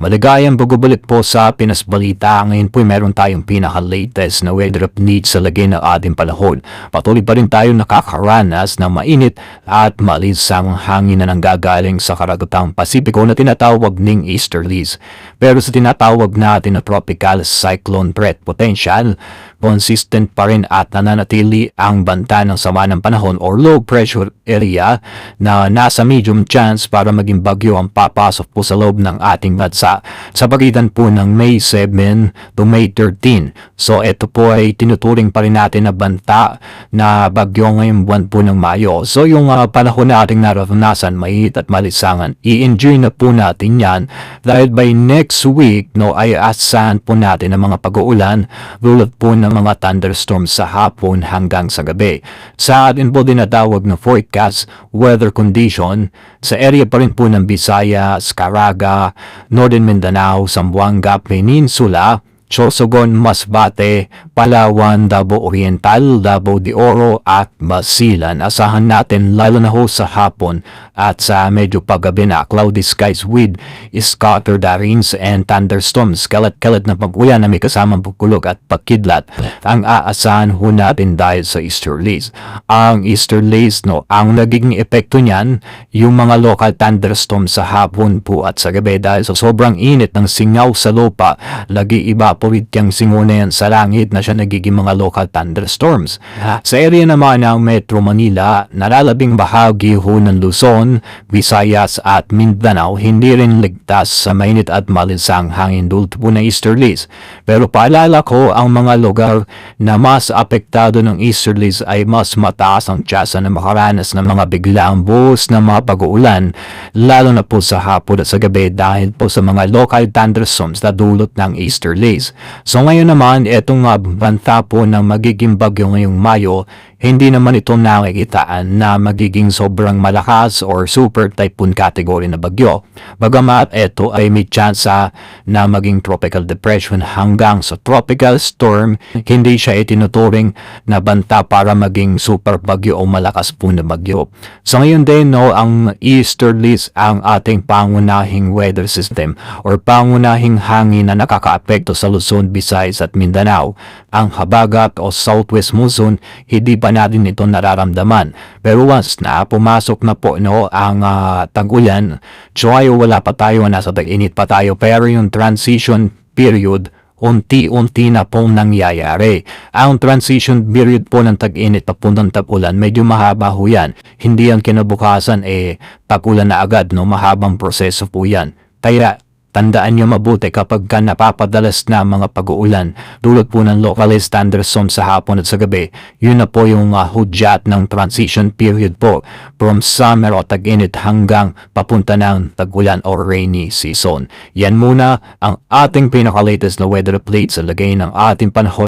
Maligayang pagbabalik po sa Pinas Balita. Ngayon po meron tayong pinaka-latest na weather update sa lagay ng ating panahon. Patuloy pa rin tayo nakakaranas ng mainit at malisamang hangin na nanggagaling sa karagatang Pasipiko na tinatawag ning easterlies. Pero sa tinatawag natin na tropical cyclone threat potential, consistent pa rin at nananatili ang banta ng sama ng panahon or low pressure area na nasa medium chance para maging bagyo ang papasok po sa loob ng ating bansa sa pagitan po ng May 7 to May 13. So ito po ay tinuturing pa rin natin na banta na bagyo ngayong buwan po ng Mayo. So yung panahon na ating naranasan, mainit at malisangan, i-enjoy na po natin yan dahil by next week ay asahan po natin ang mga pag-uulan dulot po ng mga thunderstorms sa hapon hanggang sa gabi. Sa atin po dinatawag na forecast weather condition sa area pa rin po ng Visayas, Caraga, Northern Mindanao, Zamboanga Peninsula, Sorsogon, Masbate, Palawan, Davao Oriental, Davao de Oro at Basilan. Asahan natin lalo na ho sa hapon at sa medyo paggabi na cloudy skies with scattered rains and thunderstorms. Kalat-kalat na pag-ulan na may kasamang pagkulog at pagkidlat ang aasahan ho natin dahil sa easterlies. Ang easterlies ang nagiging epekto niyan yung mga local thunderstorms sa hapon po at sa gabi dahil sa sobrang init ng singaw sa lupa, lagi iba yang singuna yan sa langit na siya nagiging mga local thunderstorms. Sa area naman ng Metro Manila, nalalabing bahagi ho ng Luzon, Visayas at Mindanao, hindi rin ligtas sa mainit at malinsang hangin dulot po ng easterlies. Pero paalala ko, ang mga lugar na mas apektado ng easterlies ay mas mataas ang tsansa na makaranas ng mga biglaang buhos na mga pag-uulan, lalo na po sa hapon at sa gabi dahil po sa mga local thunderstorms na dulot ng easterlies. So ngayon naman, itong banta po ng magiging bagyo ngayong Mayo, hindi naman ito nakikitaan na magiging sobrang malakas or super typhoon category na bagyo. Bagamat ito ay may tsansa na maging tropical depression hanggang sa tropical storm, hindi siya itinuturing na banta para maging super bagyo o malakas po na bagyo. So ngayon din, ang easterlies ang ating pangunahing weather system or pangunahing hangin na nakakaapekto sa Luzon, Visayas at Mindanao. Ang habagat o southwest monsoon, hindi pa natin ito nararamdaman. Pero once na pumasok na po ang tag-ulan, so ay wala pa tayo, nasa tag-init pa tayo, pero yung transition period unti-unti na pong nangyayari. Ang transition period po ng tag-init papuntang tag-ulan, medyo mahaba ho yan. Hindi ang kinabukasan tag-ulan na agad, mahabang proseso po yan. Kaya tandaan nyo mabuti kapag napapadalas na mga pag-uulan dulot po ng localized thunderstorms sa hapon at sa gabi, yun na po yung hudyat ng transition period po from summer o tag-init hanggang papunta ng tag-ulan or rainy season. Yan muna ang ating pinaka-latest na weather update sa lagay ng ating panahon.